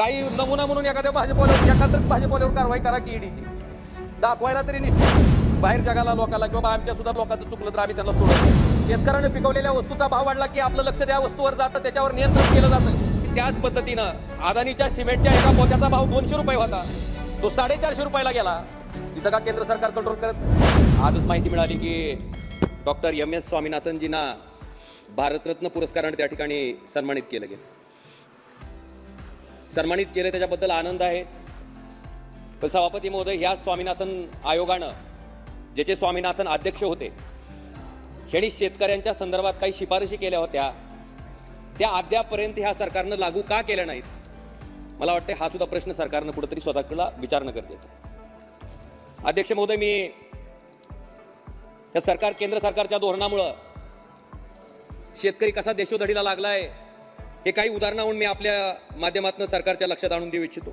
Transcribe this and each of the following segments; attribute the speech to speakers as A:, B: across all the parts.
A: काही नमुना म्हणून एखाद्या भाजपवाल्यावर कारवाई करा की ईडीची दाखवायला तरी निश्चित बाहेर जगाला लोकांना किंवा आमच्या सुद्धा लोकांचं चुकलं तर आम्ही त्यांना सोडतो। शेतकऱ्याने पिकवलेल्या वस्तूचा भाव वाढला की आपलं लक्ष त्या वस्तूवर जातं, त्याच्यावर नियंत्रण केलं जातं। त्याच पद्धतीनं अदानीच्या सिमेंटच्या एका पोत्याचा भाव 200 रुपये होता, तो 450 रुपयाला गेला। तिथं का केंद्र सरकार कंट्रोल करत? आजच माहिती मिळाली की डॉक्टर MS स्वामीनाथनजींना भारतरत्न पुरस्काराने त्या ठिकाणी सन्मानित केलं गेलं। सन्मानित केलं त्याच्याबद्दल आनंद आहे। पण सभापती महोदय, ह्या स्वामीनाथन आयोगानं, ज्याचे स्वामीनाथन अध्यक्ष होते, यांनी शेतकऱ्यांच्या संदर्भात काही शिफारशी केल्या होत्या, त्या अद्यापर्यंत ह्या सरकारनं लागू का केल्या नाहीत? मला वाटते हा सुद्धा प्रश्न सरकारनं कुठेतरी स्वतःकडे विचारणं गरजेचं आहे। अध्यक्ष महोदय, मी या केंद्र सरकारच्या धोरणामुळे शेतकरी कसा देशोधडीला लागलाय हे काही उदाहरणावरून मी आपल्या माध्यमातून सरकारच्या लक्षात आणून देऊ इच्छितो।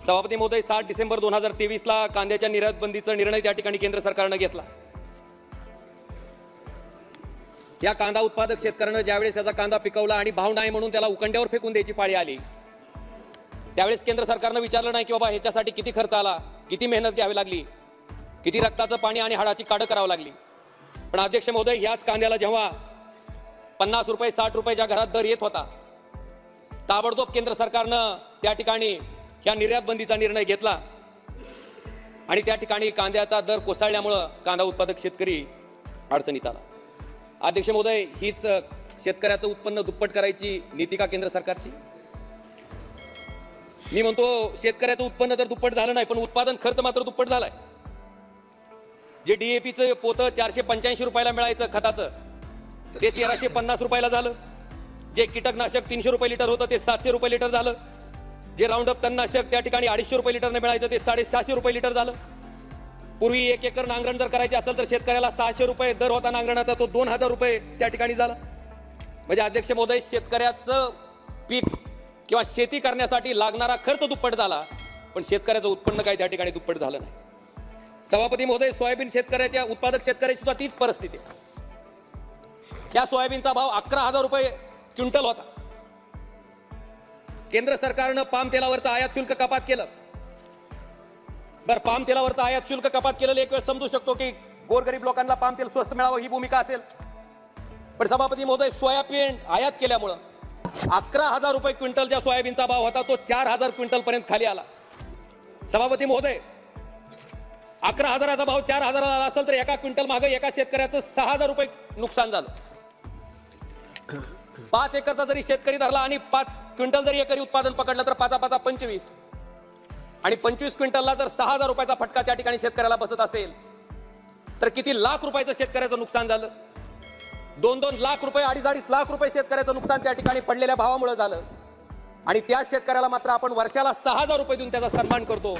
A: सभापती महोदय, 7 डिसेंबर 2023 ला कांद्याच्या निर्यात बंदीचा निर्णय त्या ठिकाणी केंद्र सरकारनं घेतला। या कांदा उत्पादक शेतकऱ्यानं ज्यावेळेस याचा कांदा पिकवला आणि भाव नाही म्हणून त्याला उकंड्यावर फेकून द्यायची पाळी आली, त्यावेळेस केंद्र सरकारनं विचारलं नाही की बाबा ह्याच्यासाठी किती खर्च आला, किती मेहनत घ्यावी लागली, किती रक्ताचं पाणी आणि हाडाची काढ करावं लागली। पण अध्यक्ष महोदय, याच कांद्याला जेव्हा 50 रुपये 60 रुपयाच्या घरात दर येत होता, ताबडतोब केंद्र सरकारनं त्या ठिकाणी या निर्यात बंदीचा निर्णय घेतला आणि त्या ठिकाणी कांद्याचा दर कोसळल्यामुळं कांदा उत्पादक शेतकरी अडचणीत आला। अध्यक्ष महोदय, हीच शेतकऱ्याचं उत्पन्न दुप्पट करायची नीती का केंद्र सरकारची? मी म्हणतो शेतकऱ्याचं उत्पन्न तर दुप्पट झालं नाही, पण उत्पादन खर्च मात्र दुप्पट झालाय। जे DAPचं पोतं 485 रुपयाला मिळायचं खताचं, ते 1350 रुपयाला झालं। जे कीटकनाशक 300 रुपये लिटर होतं ते 700 रुपये लिटर झालं। जे राऊंडअप तणनाशक त्या ठिकाणी 250 रुपये लिटरने मिळायचं ते 650 रुपये लिटर झालं। पूर्वी 1 एकर नांगरण जर करायची असेल तर शेतकऱ्याला 600 रुपये दर होता नांगरणाचा, तो 2000 रुपये त्या ठिकाणी झाला। म्हणजे अध्यक्ष महोदय, शेतकऱ्याचं पीक किंवा शेती करण्यासाठी लागणारा खर्च दुप्पट झाला, पण शेतकऱ्याचं उत्पन्न काही त्या ठिकाणी दुप्पट झालं नाही। सभापती महोदय, सोयाबीन शेतकऱ्याच्या उत्पादक शेतकऱ्याची सुद्धा तीच परिस्थिती आहे। या सोयाबीनचा भाव 11,000 रुपये क्विंटल होता। केंद्र सरकारनं पाम तेलावरचं आयात शुल्क कपात केलं। बरं, पाम तेलावरचं आयात शुल्क कपात केलेलं एक वेळ समजू शकतो की गोरगरीब लोकांना पाम तेल स्वस्त मिळावं ही भूमिका असेल, पण सभापती महोदय, सोयाबीन आयात केल्यामुळं 11,000 रुपये क्विंटल ज्या सोयाबीनचा भाव होता तो 4,000 क्विंटल पर्यंत खाली आला। सभापती महोदय, 11,000चा भाव 4,000 आला असेल तर एका क्विंटल मागे एका शेतकऱ्याचं 6,000 रुपये नुकसान झालं। 5 एकरचा जरी शेतकरी धरला आणि 5 क्विंटल जरी एकरी उत्पादन पकडलं तर 5 5 25 आणि 25 क्विंटलला जर 6,000 रुपयाचा फटका त्या ठिकाणी शेतकऱ्याला बसत असेल तर किती लाख रुपयाचं शेतकऱ्याचं नुकसान झालं? 2-2 लाख रुपये, 2.5 लाख रुपये शेतकऱ्याचं नुकसान त्या ठिकाणी पडलेल्या भावामुळे झालं आणि त्या शेतकऱ्याला मात्र आपण वर्षाला 6,000 रुपये देऊन त्याचा सन्मान करतो।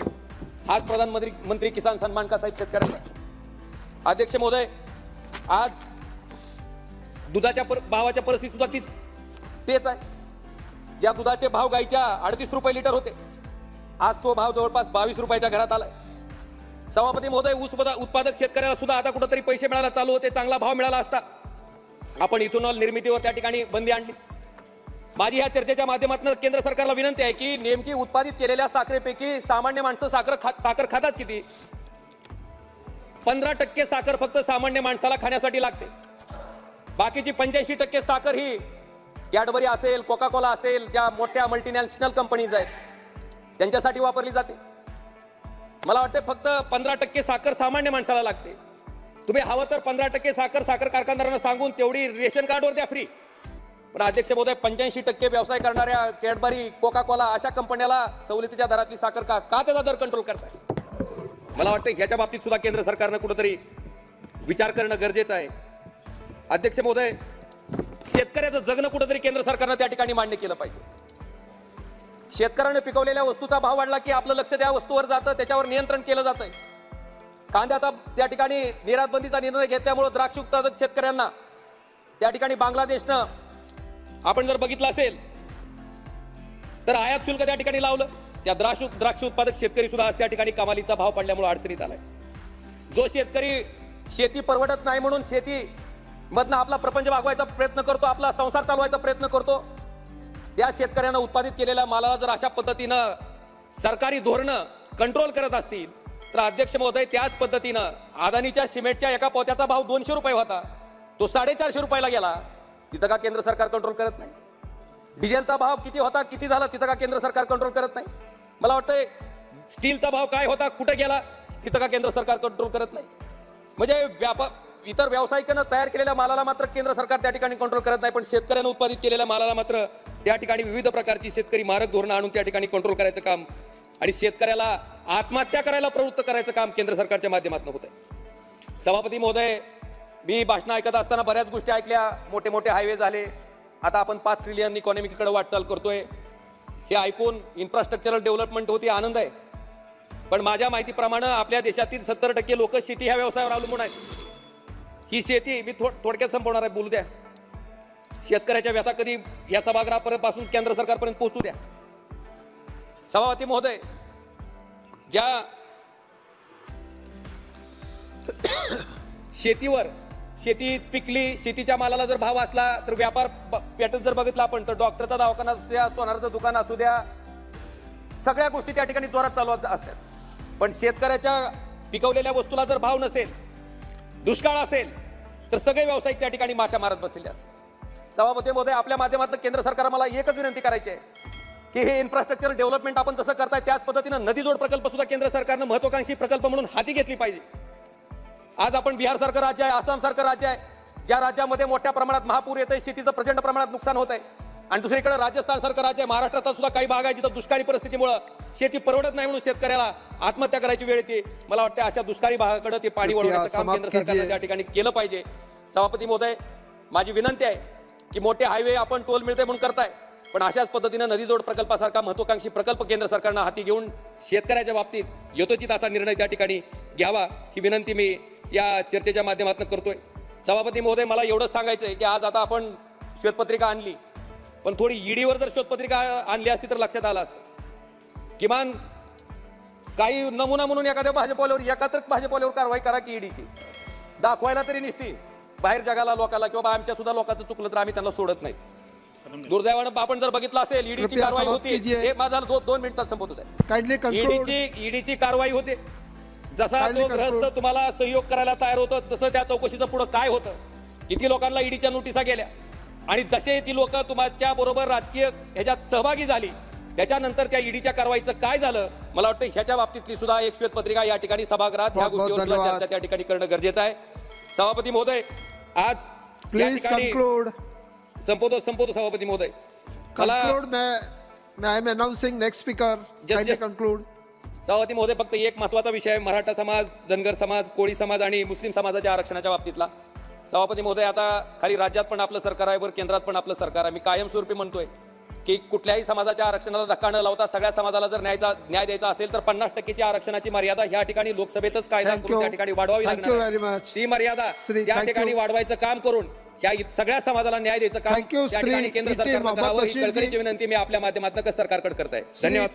A: हाच प्रधानमंत्री किसान सन्मान का साहेब शेतकऱ्यांना? अध्यक्ष महोदय, आज दुधाच्या भावाच्या परिस्थिती सुद्धा तेच आहे। ज्या दुधाचे भाव गाईच्या 38 रुपये लिटर होते, आज तो भाव जवळपास 22 रुपयाच्या घरात आलाय। सभापती महोदय, ऊस उत्पादक शेतकऱ्याला सुद्धा आता कुठेतरी पैसे मिळायला चालू होते, चांगला भाव मिळाला असता आपण इथेनॉल निर्मितीवर त्या ठिकाणी बंदी आणली। माझी ह्या चर्चेच्या माध्यमातून केंद्र सरकारला विनंती आहे की नेमकी उत्पादित केलेल्या साखरेपैकी सामान्य माणसं साखर खातात किती? 15% साखर फक्त सामान्य माणसाला खाण्यासाठी लागते। बाकीची 85% साखर ही कॅडबरी असेल, कोका कोला असेल, ज्या मोठ्या मल्टीनॅशनल कंपनीज आहेत त्यांच्यासाठी वापरली जाते। मला वाटते फक्त 15% साखर सामान्य माणसाला लागते। तुम्ही हवं तर 15% साखर कारखानदारांना सांगून तेवढी रेशन कार्डवर द्या फ्री, पण अध्यक्ष महोदय, 85% व्यवसाय करणाऱ्या कॅडबरी, कोका कोला अशा कंपन्याला सवलतीच्या दरातली साखर का त्याचा दर कंट्रोल करताय? मला वाटतं ह्याच्या बाबतीत सुद्धा केंद्र सरकारनं कुठेतरी विचार करणं गरजेचं आहे। अध्यक्ष महोदय, शेतकऱ्याचं जगणं कुठेतरी केंद्र सरकारनं त्या ठिकाणी मान्य केलं पाहिजे। शेतकऱ्याने पिकवलेल्या वस्तूचा भाव वाढला की आपलं लक्ष त्या वस्तूवर जातं, त्याच्यावर नियंत्रण केलं जातंय। कांद्याचा त्या ठिकाणी निर्यात बंदीचा निर्णय घेतल्यामुळे द्राक्ष उत्पादक शेतकऱ्यांना त्या ठिकाणी बांगलादेशनं आपण जर बघितलं असेल तर आयात शुल्क त्या ठिकाणी लावलं। त्या द्राक्ष उत्पादक शेतकरी सुद्धा आज त्या ठिकाणी कमालीचा भाव पडल्यामुळे अडचणीत आलाय। जो शेतकरी शेती परवडत नाही म्हणून शेती मधनं आपला प्रपंच भागवायचा प्रयत्न करतो, आपला संसार चालवायचा प्रयत्न करतो, त्या शेतकऱ्यांना उत्पादित केलेल्या मालाला जर अशा पद्धतीनं सरकारी धोरणं कंट्रोल करत असतील तर अध्यक्ष महोदय त्याच पद्धतीनं अदानीच्या सिमेंटच्या एका पोत्याचा भाव 200 रुपये होता, तो 450 रुपयाला गेला. तिथं का केंद्र सरकार कंट्रोल करत नाही? डिझेलचा भाव किती होता, किती झाला, तिथं का केंद्र सरकार कंट्रोल करत नाही? मला वाटतंय स्टीलचा भाव काय होता, कुठे गेला, तिथं का केंद्र सरकार कंट्रोल करत नाही? म्हणजे इतर व्यावसायिकांना तयार केलेल्या मालाला मात्र केंद्र सरकार त्या ठिकाणी कंट्रोल करत नाही, पण शेतकऱ्यांना उत्पादित केलेल्या मालाला मात्र त्या ठिकाणी विविध प्रकारची शेतकरी मारक धोरणं आणून त्या ठिकाणी कंट्रोल करायचं काम आणि शेतकऱ्याला आत्महत्या करायला प्रवृत्त करायचं काम केंद्र सरकारच्या माध्यमातून होत आहे. सभापती महोदय, मी भाषण ऐकत असताना बऱ्याच गोष्टी ऐकल्या. मोठे मोठे हायवे झाले, आता आपण 5 ट्रिलियन इकॉनॉमीकडे वाटचाल करतोय. हे ऐकून इन्फ्रास्ट्रक्चरल डेव्हलपमेंट होती, आनंद आहे. पण माझ्या माहितीप्रमाणे आपल्या देशातील 70% लोक शेती ह्या व्यवसायावर अवलंबून आहेत. ही शेती मी थोडक्यात संपवणार आहे, बोलू द्या. शेतकऱ्याच्या व्यथा कधी या सभागृहापासून केंद्र सरकारपर्यंत पोहोचू द्या. सभापती महोदय, ज्या शेतीवर शेती पिकली, शेतीच्या मालाला जर भाव असला तर व्यापार पॅटर्न जर बघितला आपण तर डॉक्टरचा दवाखाना असू द्या, सोनाराचं दुकान असू द्या, सगळ्या गोष्टी त्या ठिकाणी जोरात चालू असतात. पण शेतकऱ्याच्या पिकवलेल्या वस्तूला जर भाव नसेल, दुष्काळ असेल तर सगळे व्यावसायिक त्या ठिकाणी माशा मारत बसलेले असतात. सभापती महोदय, आपल्या माध्यमातून केंद्र सरकारला मला एकच विनंती करायची आहे की हे इन्फ्रास्ट्रक्चर डेव्हलपमेंट आपण जसं करताय त्याच पद्धतीनं नदी जोड प्रकल्प सुद्धा केंद्र सरकारनं महत्वाकांक्षी प्रकल्प म्हणून हाती घेतली पाहिजे. आज आपण बिहार सारखं राज्य आहे, आसाम सारखं राज्य आहे, ज्या राज्यामध्ये मोठ्या प्रमाणात महापूर येत आहे, शेतीचं प्रचंड प्रमाणात नुकसान होत आहे. आणि दुसरीकडे राजस्थान सारखं राज्य आहे, महाराष्ट्रात सुद्धा काही भाग आहे जिथं दुष्काळी परिस्थितीमुळे शेती परवडत नाही म्हणून शेतकऱ्याला आत्महत्या करायची वेळ येते. मला वाटतं अशा दुष्काळी भागाकडे ते पाणी वळवण्याचं काम केंद्र सरकारनं त्या ठिकाणी केलं पाहिजे. सभापती महोदय, माझी विनंती आहे की मोठे हायवे आपण टोल मिळते म्हणून करताय, पण अशाच पद्धतीनं नदी जोड प्रकल्पासारखा महत्वाकांक्षी प्रकल्प केंद्र सरकारनं हाती घेऊन शेतकऱ्याच्या बाबतीत यथोचित असा निर्णय त्या ठिकाणी घ्यावा, ही विनंती मी या चर्चेच्या माध्यमातून करतोय. सभापती महोदय, मला एवढंच सांगायचं आहे की आज आता आपण श्वेतपत्रिका आणली, पण थोडी ईडीवर जर श्वेतपत्रिका आणली असती तर लक्षात आलं असतं. किमान काही नमुना म्हणून एखाद्या भाजपवाल्यावर एकात्रच भाजपवाल्यावर कारवाई करा की ईडीची दाखवायला तरी निसती बाहेर जगाला लोकांना किंवा आमच्या सुद्धा लोकांचं चुकलं तर आम्ही त्यांना सोडत नाही. दुर्दैवानं आपण जर बघितलं असेल ईडीची कारवाई होती, एक माझा 2 मिनिटात संपवतो साहेब. ईडीची कारवाई होते, जसा तो ग्रस्त तुम्हाला सहयोग करायला तयार होतो तसं त्या चौकशीचं पुढे काय होतं, किती लोकांना ईडीच्या नोटिसा गेल्या आणि जसे ती लोक तुमच्या बरोबर राजकीय ह्याच्यात सहभागी झाली त्याच्यानंतर त्या ईडीच्या कारवाईचं काय झालं, मला वाटतं ह्याच्या बाबतीतली सुद्धा एक श्वेतपत्रिका या ठिकाणी सभागृहात ह्या गोष्टीवर चर्चा त्या ठिकाणी करणं गरजेचं आहे. सभापती महोदय, आज
B: प्लीज कंक्लूड.
A: संपवतो सभापती महोदय. सभापती महोदय, फक्त एक महत्वाचा विषय आहे, मराठा समाज, धनगर समाज, कोळी समाज आणि मुस्लिम समाजाच्या आरक्षणाच्या बाबतीतला. सभापती महोदय, आता खाली राज्यात पण आपलं सरकार आहे, वर केंद्रात पण आपलं सरकार आहे. मी कायमस्वरूपी म्हणतोय की कुठल्याही समाजाच्या आरक्षणाला धक्का न लावता सगळ्या समाजाला जर न्याय द्यायचा असेल तर 50% आरक्षणाची मर्यादा ह्या ठिकाणी लोकसभेतच कायदा करून त्या ठिकाणी वाढवावी लागणार. ती मर्यादा त्या ठिकाणी वाढवायचं काम करून ह्या सगळ्या समाजाला न्याय द्यायचं काम त्या ठिकाणी केंद्र सरकारनं करावं, ही कळकळीची विनंती मी आपल्या माध्यमातून सरकारकडे करताय. धन्यवाद.